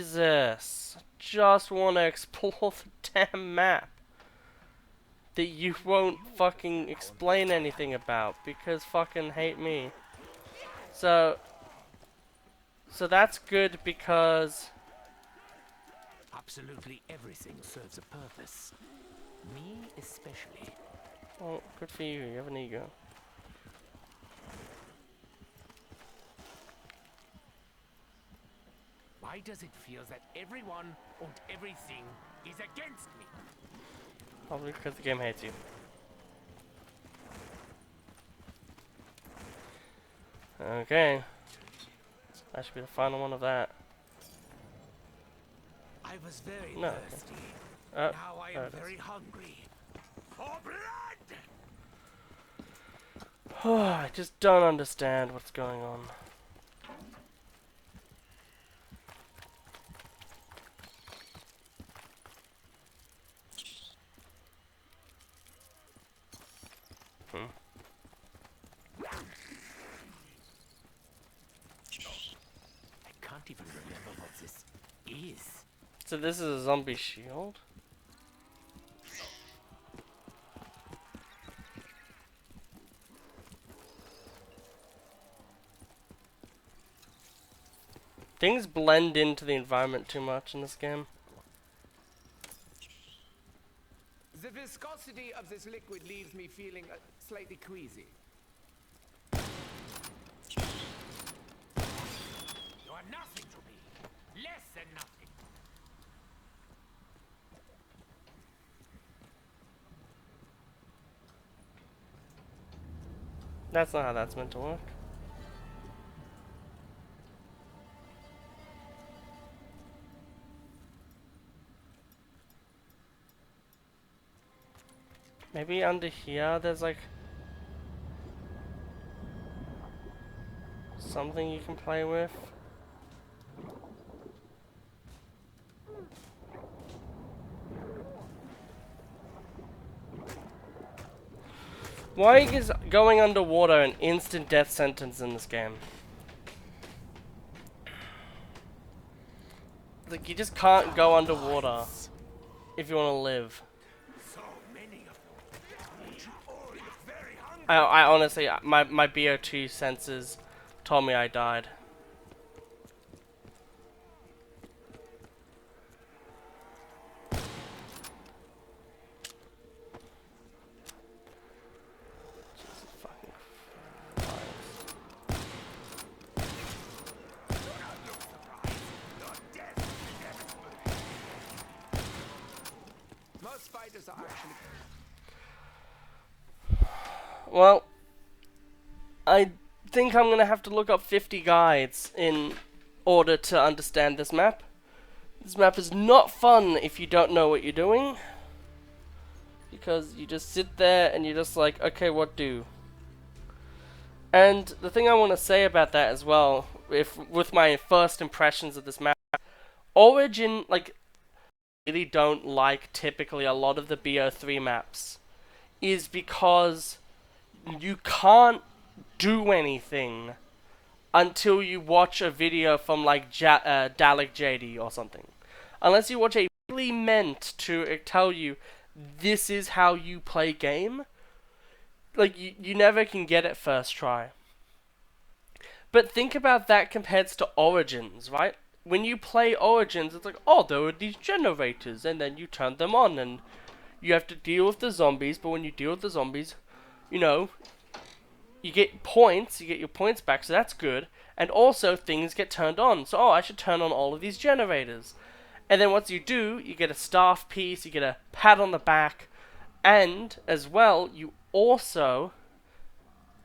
Jesus. Just want to explore the damn map that you won't fucking explain anything about because fucking hate me. So that's good because Absolutely everything serves a purpose. Me especially. well, good for you. You have an ego. Why does it feel that everyone and everything is against me? Probably because the game hates you. Okay. That should be the final one of that. I was very No, okay. thirsty. Oh, Now I there am it is. very hungry. For blood! I just don't understand what's going on. I can't even remember what this is. So this is a zombie shield? Things blend into the environment too much in this game. The viscosity of this liquid leaves me feeling slightly queasy. You are nothing to me. Less than nothing. That's not how that's meant to work. Maybe under here there's like something you can play with. Why is going underwater an instant death sentence in this game? Like, you just can't go underwater if you want to live. So many of them. You all look very hungry. I honestly, my BO2 senses told me I died. Jesus fucking Christ. Most spiders are actually. Well, I think I'm gonna have to look up 50 guides in order to understand this map. This map is not fun if you don't know what you're doing, because you just sit there and you're just like, okay, what do? And the thing I want to say about that as well, if with my first impressions of this map, Origin, like, really don't like typically a lot of the BO3 maps, is because you can't do anything until you watch a video from like Dalek JD or something. Unless you watch a really meant to tell you this is how you play game, like you never can get it first try. But think about that compared to Origins, right? When you play Origins, it's like, oh, there are these generators, and then you turn them on, and you have to deal with the zombies, but when you deal with the zombies, you know, you get points, you get your points back, so that's good. And also, things get turned on. So, oh, I should turn on all of these generators. And then once you do, you get a staff piece, you get a pat on the back, and, as well, you also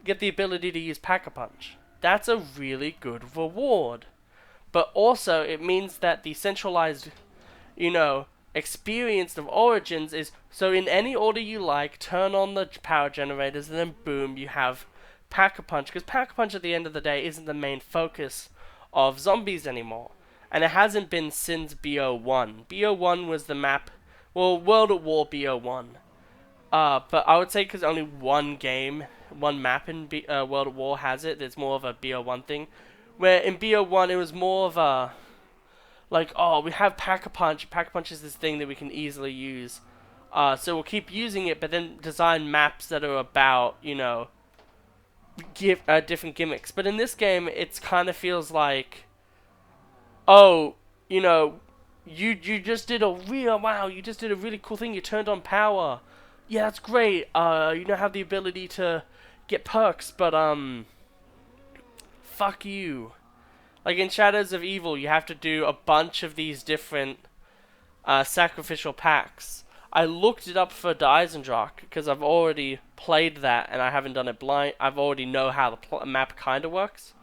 get the ability to use Pack-a-Punch. That's a really good reward. But also, it means that the centralized, you know, experience of Origins is, so in any order you like, turn on the power generators, and then boom, you have Pack-a-Punch, because Pack-a-Punch at the end of the day isn't the main focus of zombies anymore. And it hasn't been since BO1. BO1 was the map, well, World at War BO1. But I would say because only one map in World at War has it, it's more of a BO1 thing. Where in BO1 it was more of a, like, oh, we have Pack-a-Punch. Pack-a-Punch is this thing that we can easily use. So we'll keep using it, but then design maps that are about, you know, different gimmicks. But in this game, it kind of feels like, oh, you know, you just did you just did a really cool thing. You turned on power. Yeah, that's great. You now have the ability to get perks, but fuck you. Like in Shadows of Evil, you have to do a bunch of these different sacrificial packs. I looked it up for Deisendrach because I've already played that and I haven't done it blind. I've already know how the map kind of works.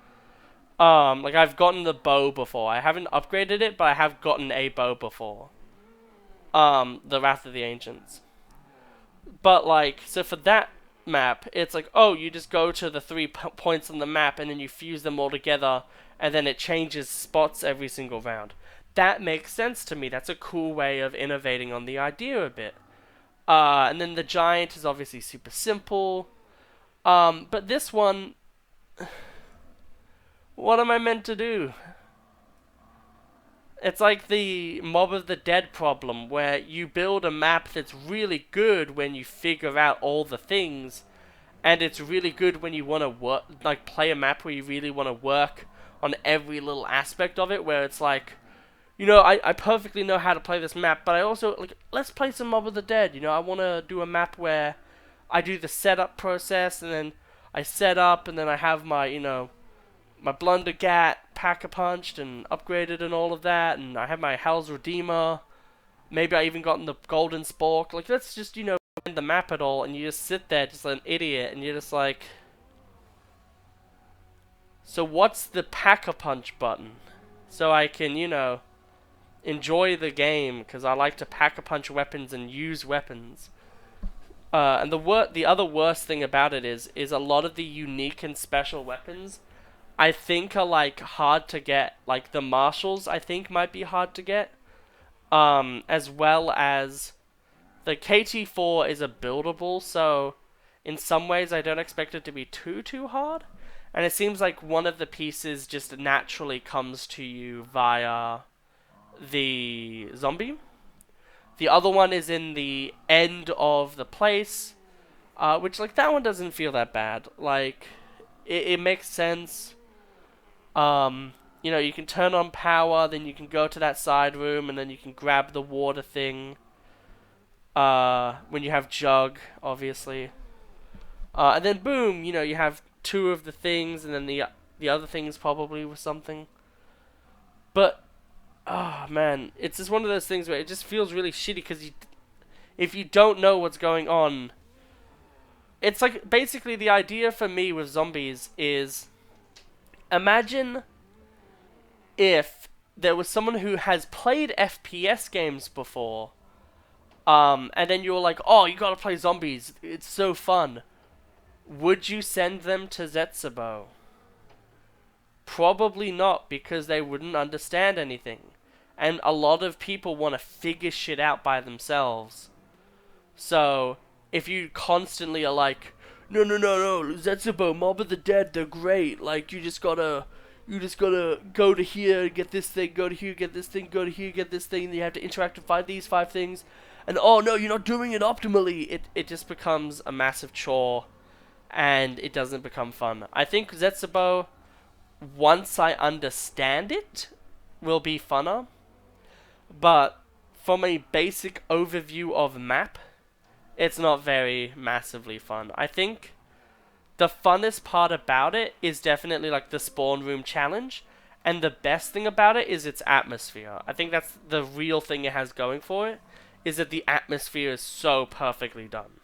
Like I've gotten the bow before. I haven't upgraded it, but I have gotten a bow before. The Wrath of the Ancients. But like, so for that map, it's like, oh, you just go to the 3 points on the map and then you fuse them all together, and then it changes spots every single round. That makes sense to me. That's a cool way of innovating on the idea a bit. And then the giant is obviously super simple. But this one, what am I meant to do? It's like the Mob of the Dead problem, where you build a map that's really good when you figure out all the things, and it's really good when you want to play a map where you really want to work on every little aspect of it, where it's like, you know, I perfectly know how to play this map, but I also, like, let's play some Mob of the Dead, you know, I want to do a map where I do the setup process, and then I set up, and then I have my, you know, my Blundergat Pack-a-Punched and upgraded and all of that, and I have my Hell's Redeemer, maybe I even gotten the Golden Spork, like, let's just, you know, the map at all, and you just sit there just like an idiot, and you're just like, so what's the Pack-a-Punch button? So I can, you know, enjoy the game, because I like to Pack-a-Punch weapons and use weapons. And the other worst thing about it is a lot of the unique and special weapons I think are like hard to get. Like the marshals I think might be hard to get. As well as the KT4 is a buildable, so in some ways, I don't expect it to be too hard. And it seems like one of the pieces just naturally comes to you via the zombie. The other one is in the end of the place, which, like, that one doesn't feel that bad. Like, it makes sense. You know, you can turn on power, then you can go to that side room, and then you can grab the water thing. When you have Jug, obviously. And then boom, you know, you have two of the things, and then the other things probably was something. But, oh man, it's just one of those things where it just feels really shitty, because if you don't know what's going on, it's like, basically the idea for me with zombies is, imagine if there was someone who has played FPS games before, and then you're like, oh, you gotta play zombies, it's so fun. Would you send them to Zetsubou? Probably not, because they wouldn't understand anything. And a lot of people want to figure shit out by themselves. So, if you constantly are like, no, Zetsubou, Mob of the Dead, they're great. Like, you just gotta go to here, get this thing, go to here, get this thing, go to here, get this thing, and you have to interact and find these 5 things. And oh no, you're not doing it optimally. It just becomes a massive chore, and it doesn't become fun. I think Zetsubou, once I understand it, will be funner. But from a basic overview of map, it's not very massively fun. I think the funnest part about it is definitely like the spawn room challenge, and the best thing about it is its atmosphere. I think that's the real thing it has going for it, is that the atmosphere is so perfectly done.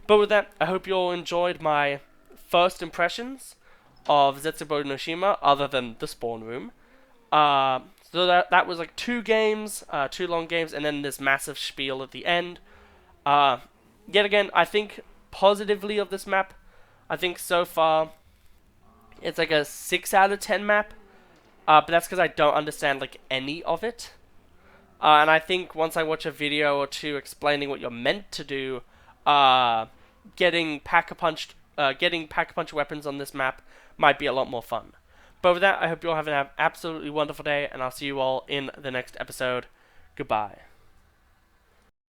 But with that, I hope you all enjoyed my first impressions of Zetsubou no Shima, other than the spawn room. So that was like 2 games, 2 long games, and then this massive spiel at the end. Yet again, I think positively of this map. I think so far it's like a 6 out of 10 map, but that's because I don't understand like any of it. And I think once I watch a video or 2 explaining what you're meant to do, getting pack-a-punch weapons on this map might be a lot more fun. But with that, I hope you all have an absolutely wonderful day, and I'll see you all in the next episode. Goodbye.